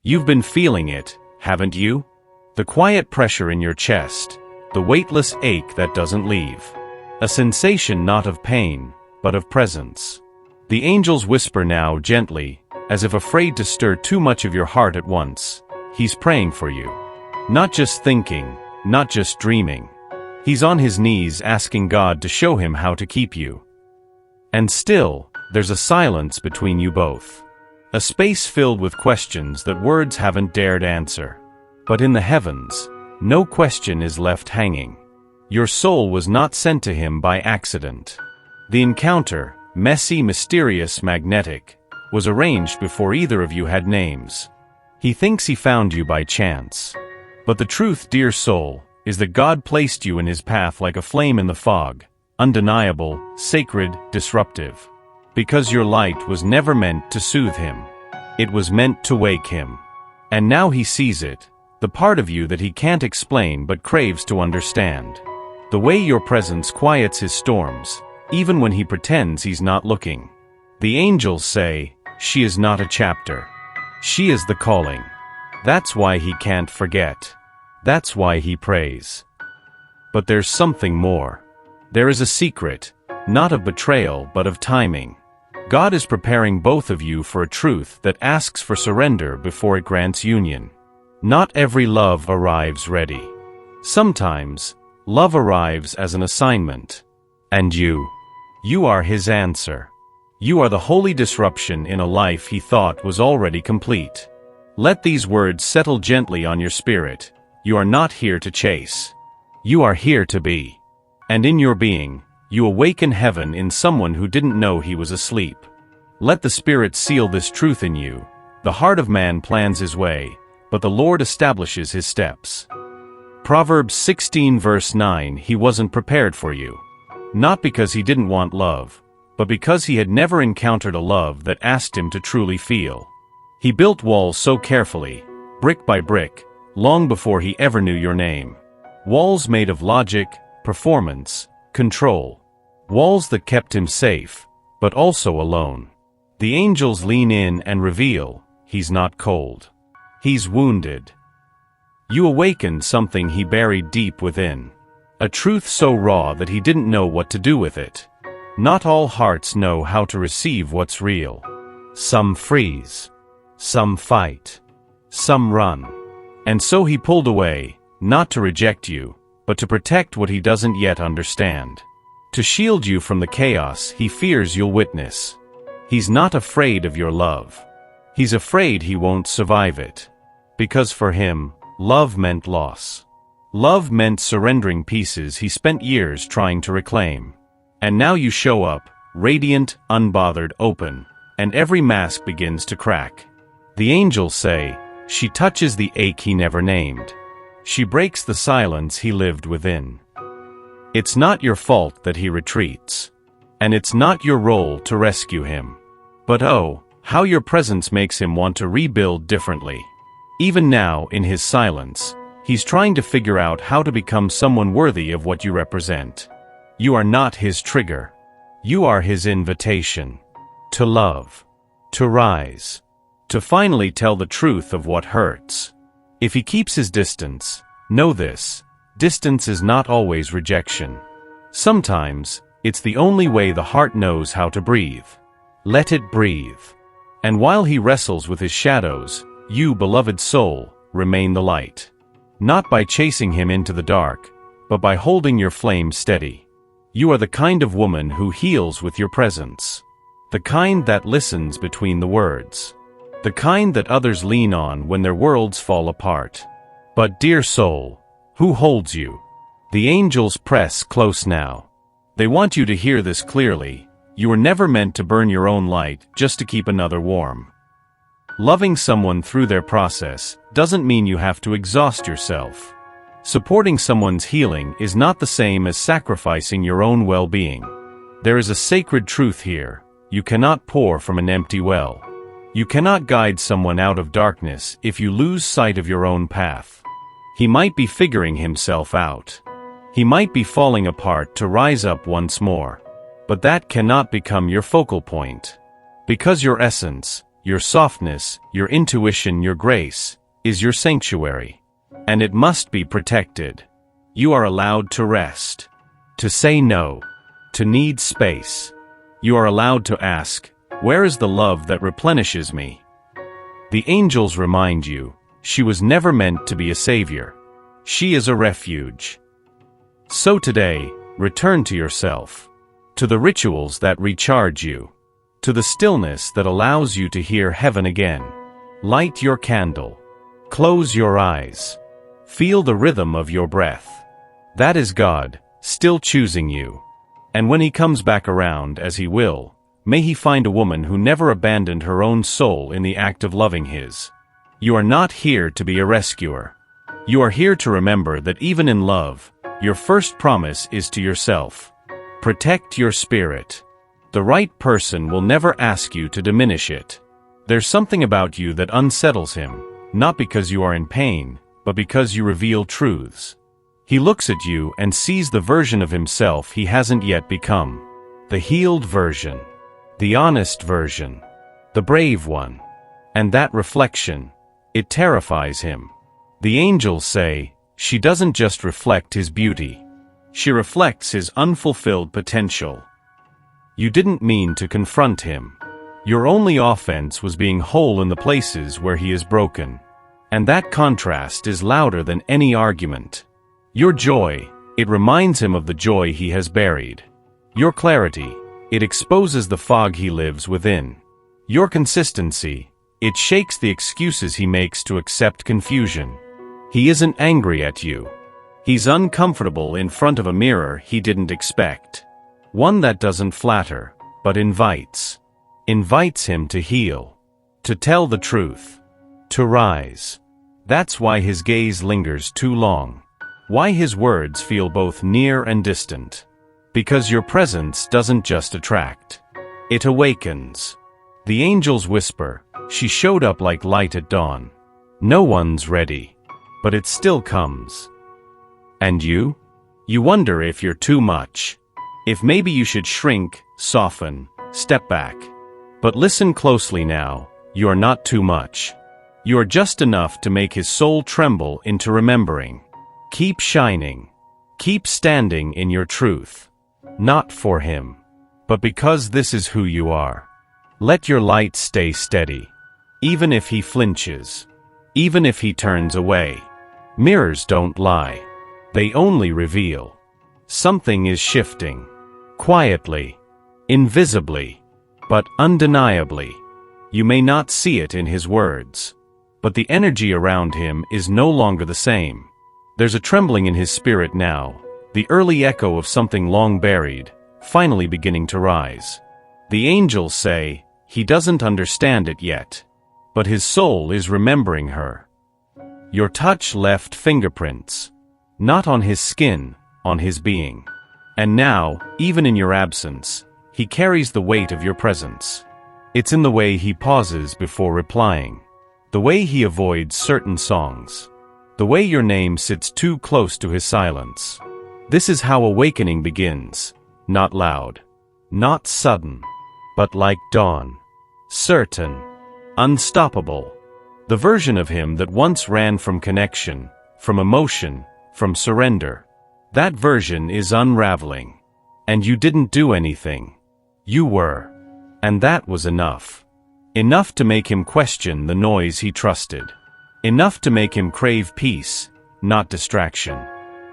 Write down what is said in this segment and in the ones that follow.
You've been feeling it, haven't you? The quiet pressure in your chest, the weightless ache that doesn't leave. A sensation not of pain, but of presence. The angels whisper now gently, as if afraid to stir too much of your heart at once. He's praying for you. Not just thinking, not just dreaming. He's on his knees asking God to show him how to keep you. And still, there's a silence between you both. A space filled with questions that words haven't dared answer. But in the heavens, no question is left hanging. Your soul was not sent to him by accident. The encounter, messy, mysterious, magnetic, was arranged before either of you had names. He thinks he found you by chance. But the truth, dear soul, is that God placed you in his path like a flame in the fog, undeniable, sacred, disruptive. Because your light was never meant to soothe him. It was meant to wake him. And now he sees it, the part of you that he can't explain but craves to understand. The way your presence quiets his storms, even when he pretends he's not looking. The angels say, she is not a chapter. She is the calling. That's why he can't forget. That's why he prays. But there's something more. There is a secret, not of betrayal but of timing. God is preparing both of you for a truth that asks for surrender before it grants union. Not every love arrives ready. Sometimes, love arrives as an assignment. And you are his answer. You are the holy disruption in a life he thought was already complete. Let these words settle gently on your spirit. You are not here to chase. You are here to be. And in your being, you awaken heaven in someone who didn't know he was asleep. Let the Spirit seal this truth in you. The heart of man plans his way, but the Lord establishes his steps. Proverbs 16 verse 9. He wasn't prepared for you. Not because he didn't want love, but because he had never encountered a love that asked him to truly feel. He built walls so carefully, brick by brick, long before he ever knew your name. Walls made of logic, performance, control. Walls that kept him safe, but also alone. The angels lean in and reveal, he's not cold. He's wounded. You awakened something he buried deep within. A truth so raw that he didn't know what to do with it. Not all hearts know how to receive what's real. Some freeze. Some fight. Some run. And so he pulled away, not to reject you, but to protect what he doesn't yet understand. To shield you from the chaos he fears you'll witness. He's not afraid of your love. He's afraid he won't survive it. Because for him, love meant loss. Love meant surrendering pieces he spent years trying to reclaim. And now you show up, radiant, unbothered, open, and every mask begins to crack. The angels say, she touches the ache he never named. She breaks the silence he lived within. It's not your fault that he retreats. And it's not your role to rescue him. But oh, how your presence makes him want to rebuild differently. Even now, in his silence, he's trying to figure out how to become someone worthy of what you represent. You are not his trigger. You are his invitation. To love. To rise. To finally tell the truth of what hurts. If he keeps his distance, know this, distance is not always rejection. Sometimes, it's the only way the heart knows how to breathe. Let it breathe. And while he wrestles with his shadows, you, beloved soul, remain the light. Not by chasing him into the dark, but by holding your flame steady. You are the kind of woman who heals with your presence. The kind that listens between the words. The kind that others lean on when their worlds fall apart. But dear soul, who holds you? The angels press close now. They want you to hear this clearly. You were never meant to burn your own light just to keep another warm. Loving someone through their process doesn't mean you have to exhaust yourself. Supporting someone's healing is not the same as sacrificing your own well-being. There is a sacred truth here. You cannot pour from an empty well. You cannot guide someone out of darkness if you lose sight of your own path. He might be figuring himself out. He might be falling apart to rise up once more. But that cannot become your focal point. Because your essence, your softness, your intuition, your grace, is your sanctuary. And it must be protected. You are allowed to rest, to say no, to need space. You are allowed to ask, where is the love that replenishes me? The angels remind you, she was never meant to be a savior. She is a refuge. So today, return to yourself, to the rituals that recharge you, to the stillness that allows you to hear heaven again. Light your candle. Close your eyes. Feel the rhythm of your breath. That is God, still choosing you. And when He comes back around, as He will, may He find a woman who never abandoned her own soul in the act of loving His. You are not here to be a rescuer. You are here to remember that even in love, your first promise is to yourself. Protect your spirit. The right person will never ask you to diminish it. There's something about you that unsettles him, not because you are in pain, but because you reveal truths. He looks at you and sees the version of himself he hasn't yet become. The healed version. The honest version. The brave one. And that reflection, it terrifies him. The angels say, she doesn't just reflect his beauty. She reflects his unfulfilled potential. You didn't mean to confront him. Your only offense was being whole in the places where he is broken. And that contrast is louder than any argument. Your joy, it reminds him of the joy he has buried. Your clarity, it exposes the fog he lives within. Your consistency, it shakes the excuses he makes to accept confusion. He isn't angry at you. He's uncomfortable in front of a mirror he didn't expect. One that doesn't flatter, but invites. Invites him to heal. To tell the truth. To rise. That's why his gaze lingers too long. Why his words feel both near and distant. Because your presence doesn't just attract. It awakens. The angels whisper, she showed up like light at dawn. No one's ready. But it still comes. And you? You wonder if you're too much. If maybe you should shrink, soften, step back. But listen closely now, you are not too much. You are just enough to make his soul tremble into remembering. Keep shining. Keep standing in your truth. Not for him, but because this is who you are. Let your light stay steady. Even if he flinches. Even if he turns away. Mirrors don't lie. They only reveal. Something is shifting. Quietly. Invisibly. But undeniably. You may not see it in his words. But the energy around him is no longer the same. There's a trembling in his spirit now, the early echo of something long buried, finally beginning to rise. The angels say, he doesn't understand it yet. But his soul is remembering her. Your touch left fingerprints. Not on his skin, on his being. And now, even in your absence, he carries the weight of your presence. It's in the way he pauses before replying. The way he avoids certain songs. The way your name sits too close to his silence. This is how awakening begins. Not loud. Not sudden. But like dawn. Certain. Unstoppable. The version of him that once ran from connection, from emotion, from surrender. That version is unraveling. And you didn't do anything. You were. And that was enough. Enough to make him question the noise he trusted. Enough to make him crave peace, not distraction.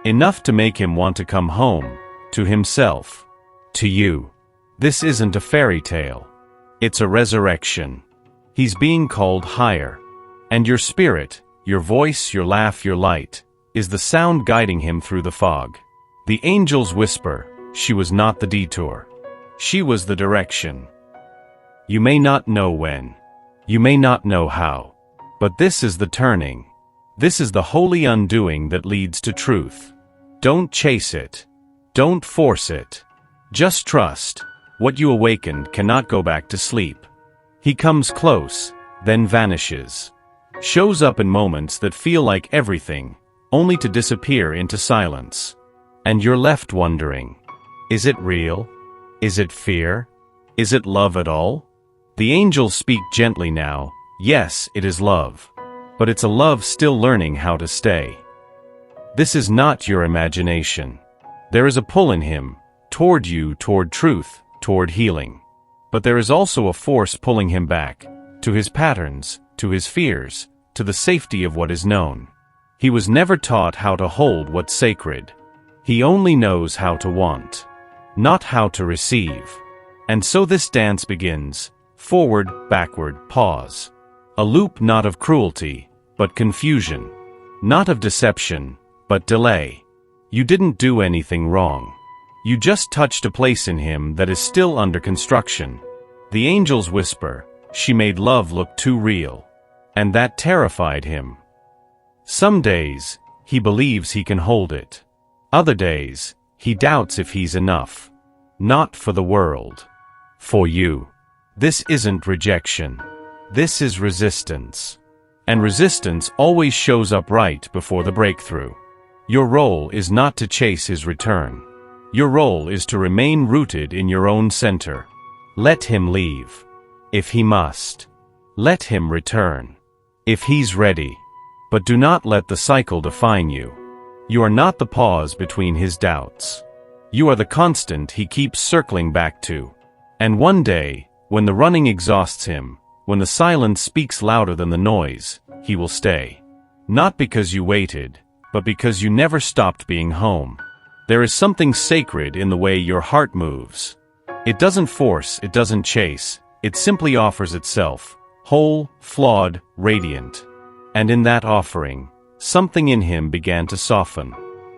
Enough to make him want to come home, to himself, to you. This isn't a fairy tale. It's a resurrection. He's being called higher. And your spirit, your voice, your laugh, your light, is the sound guiding him through the fog. The angels whisper, she was not the detour. She was the direction. You may not know when. You may not know how. But this is the turning. This is the holy undoing that leads to truth. Don't chase it. Don't force it. Just trust. What you awakened cannot go back to sleep. He comes close, then vanishes. Shows up in moments that feel like everything, only to disappear into silence. And you're left wondering, is it real? Is it fear? Is it love at all? The angels speak gently now. Yes, it is love. But it's a love still learning how to stay. This is not your imagination. There is a pull in him, toward you, toward truth, toward healing. But there is also a force pulling him back, to his patterns, to his fears, to the safety of what is known. He was never taught how to hold what's sacred. He only knows how to want, not how to receive. And so this dance begins, forward, backward, pause. A loop not of cruelty, but confusion. Not of deception, but delay. You didn't do anything wrong. You just touched a place in him that is still under construction. The angels whisper, she made love look too real. And that terrified him. Some days, he believes he can hold it. Other days, he doubts if he's enough. Not for the world. For you. This isn't rejection. This is resistance. And resistance always shows up right before the breakthrough. Your role is not to chase his return. Your role is to remain rooted in your own center. Let him leave. If he must. Let him return. If he's ready. But do not let the cycle define you. You are not the pause between his doubts. You are the constant he keeps circling back to. And one day, when the running exhausts him, when the silence speaks louder than the noise, he will stay. Not because you waited, but because you never stopped being home. There is something sacred in the way your heart moves. It doesn't force, it doesn't chase, it simply offers itself, whole, flawed, radiant. And in that offering, something in him began to soften.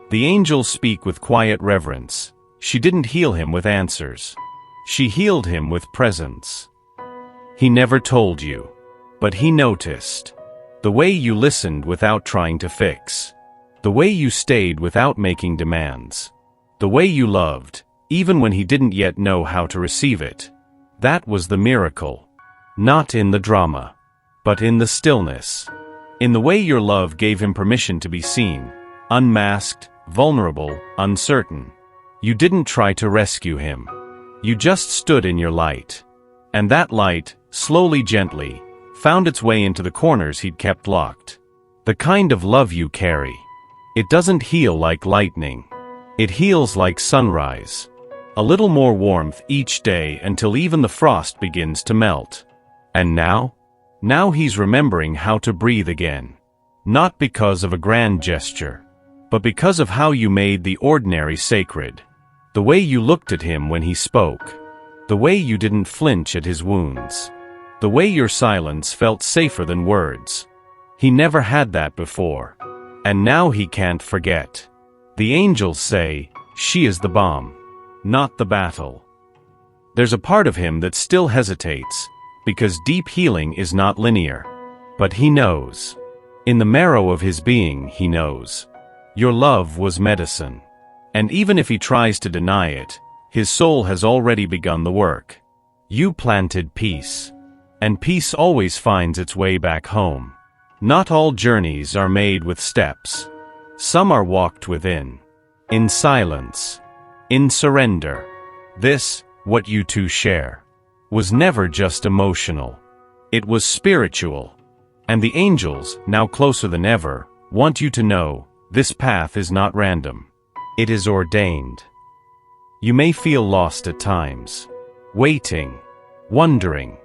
The angels speak with quiet reverence. She didn't heal him with answers. She healed him with presence. He never told you, but he noticed. The way you listened without trying to fix. The way you stayed without making demands. The way you loved, even when he didn't yet know how to receive it. That was the miracle. Not in the drama, but in the stillness. In the way your love gave him permission to be seen, unmasked, vulnerable, uncertain. You didn't try to rescue him. You just stood in your light. And that light, slowly, gently, found its way into the corners he'd kept locked. The kind of love you carry. It doesn't heal like lightning. It heals like sunrise. A little more warmth each day until even the frost begins to melt. And now? Now he's remembering how to breathe again. Not because of a grand gesture, but because of how you made the ordinary sacred. The way you looked at him when he spoke. The way you didn't flinch at his wounds. The way your silence felt safer than words. He never had that before. And now he can't forget. The angels say, she is the balm, not the battle. There's a part of him that still hesitates, because deep healing is not linear. But he knows. In the marrow of his being, he knows. Your love was medicine. And even if he tries to deny it, his soul has already begun the work. You planted peace. And peace always finds its way back home. Not all journeys are made with steps. Some are walked within. In silence. In surrender. This, what you two share, was never just emotional. It was spiritual. And the angels, now closer than ever, want you to know, this path is not random. It is ordained. You may feel lost at times. Waiting. Wondering.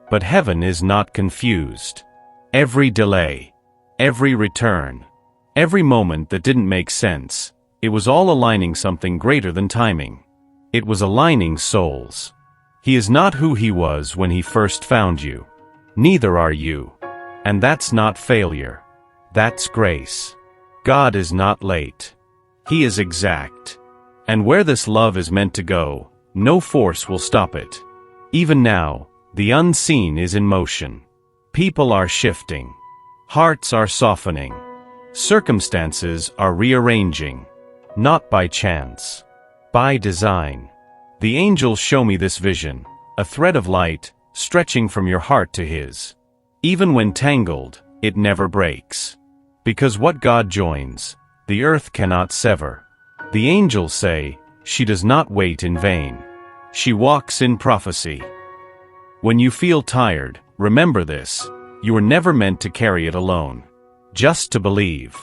But heaven is not confused. Every delay. Every return. Every moment that didn't make sense. It was all aligning something greater than timing. It was aligning souls. He is not who he was when he first found you. Neither are you. And that's not failure. That's grace. God is not late. He is exact. And where this love is meant to go, no force will stop it. Even now, the unseen is in motion. People are shifting. Hearts are softening. Circumstances are rearranging. Not by chance. By design. The angels show me this vision, a thread of light, stretching from your heart to his. Even when tangled, it never breaks. Because what God joins, the earth cannot sever. The angels say, she does not wait in vain. She walks in prophecy. When you feel tired, remember this: you were never meant to carry it alone. Just to believe.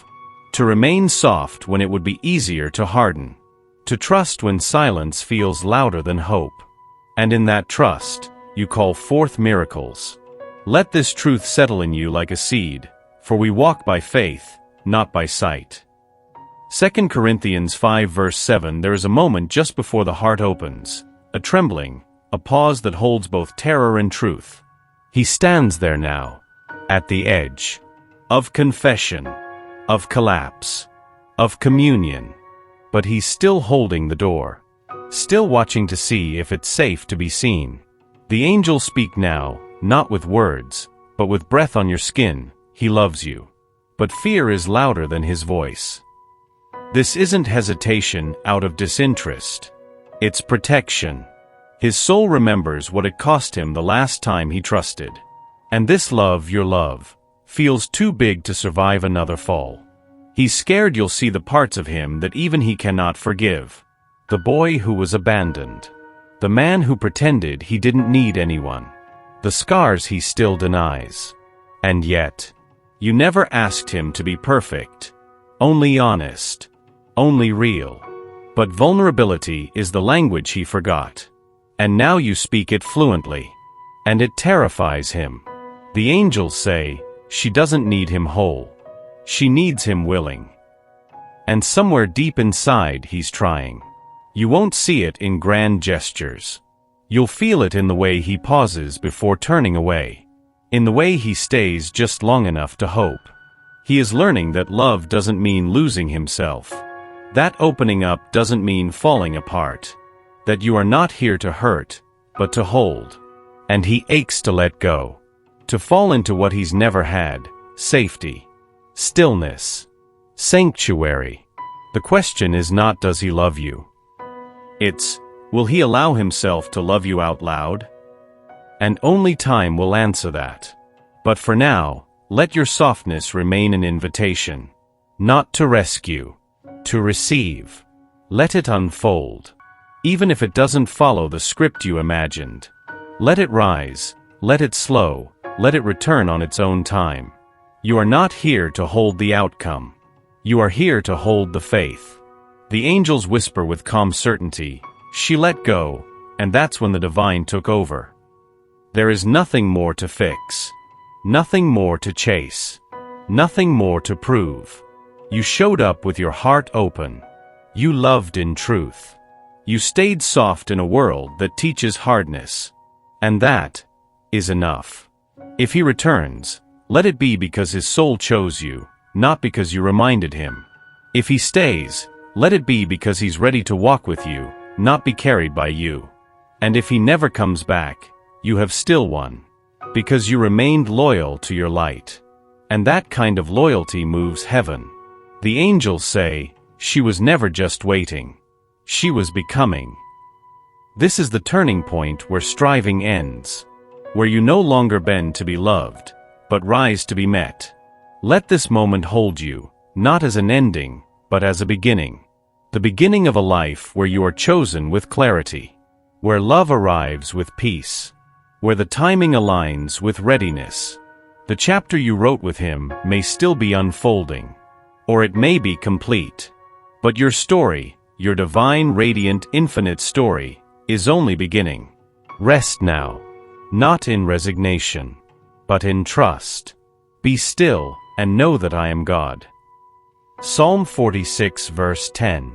To remain soft when it would be easier to harden. To trust when silence feels louder than hope. And in that trust, you call forth miracles. Let this truth settle in you like a seed, for we walk by faith, not by sight. 2 Corinthians 5 verse 7. There is a moment just before the heart opens, a trembling, a pause that holds both terror and truth. He stands there now, at the edge of confession, of collapse, of communion, but he's still holding the door, still watching to see if it's safe to be seen. The angels speak now, not with words, but with breath on your skin. He loves you. But fear is louder than his voice. This isn't hesitation out of disinterest. It's protection. His soul remembers what it cost him the last time he trusted. And this love, your love, feels too big to survive another fall. He's scared you'll see the parts of him that even he cannot forgive. The boy who was abandoned. The man who pretended he didn't need anyone. The scars he still denies. And yet, you never asked him to be perfect. Only honest. Only real. But vulnerability is the language he forgot. And now you speak it fluently. And it terrifies him. The angels say, she doesn't need him whole. She needs him willing. And somewhere deep inside he's trying. You won't see it in grand gestures. You'll feel it in the way he pauses before turning away. In the way he stays just long enough to hope. He is learning that love doesn't mean losing himself. That opening up doesn't mean falling apart. That you are not here to hurt, but to hold. And he aches to let go. To fall into what he's never had: safety, stillness, sanctuary. The question is not, does he love you? It's, will he allow himself to love you out loud? And only time will answer that. But for now, let your softness remain an invitation. Not to rescue. To receive. Let it unfold. Even if it doesn't follow the script you imagined. Let it rise. Let it slow. Let it return on its own time. You are not here to hold the outcome. You are here to hold the faith. The angels whisper with calm certainty, she let go, and that's when the divine took over. There is nothing more to fix. Nothing more to chase. Nothing more to prove. You showed up with your heart open. You loved in truth. You stayed soft in a world that teaches hardness. And that is enough. If he returns, let it be because his soul chose you, not because you reminded him. If he stays, let it be because he's ready to walk with you, not be carried by you. And if he never comes back, you have still won. Because you remained loyal to your light. And that kind of loyalty moves heaven. The angels say, she was never just waiting. She was becoming. This is the turning point where striving ends. Where you no longer bend to be loved, but rise to be met. Let this moment hold you, not as an ending, but as a beginning. The beginning of a life where you are chosen with clarity. Where love arrives with peace. Where the timing aligns with readiness. The chapter you wrote with him may still be unfolding. Or it may be complete. But your story, your divine, radiant, infinite story, is only beginning. Rest now. Not in resignation, but in trust. Be still, and know that I am God. Psalm 46 verse 10.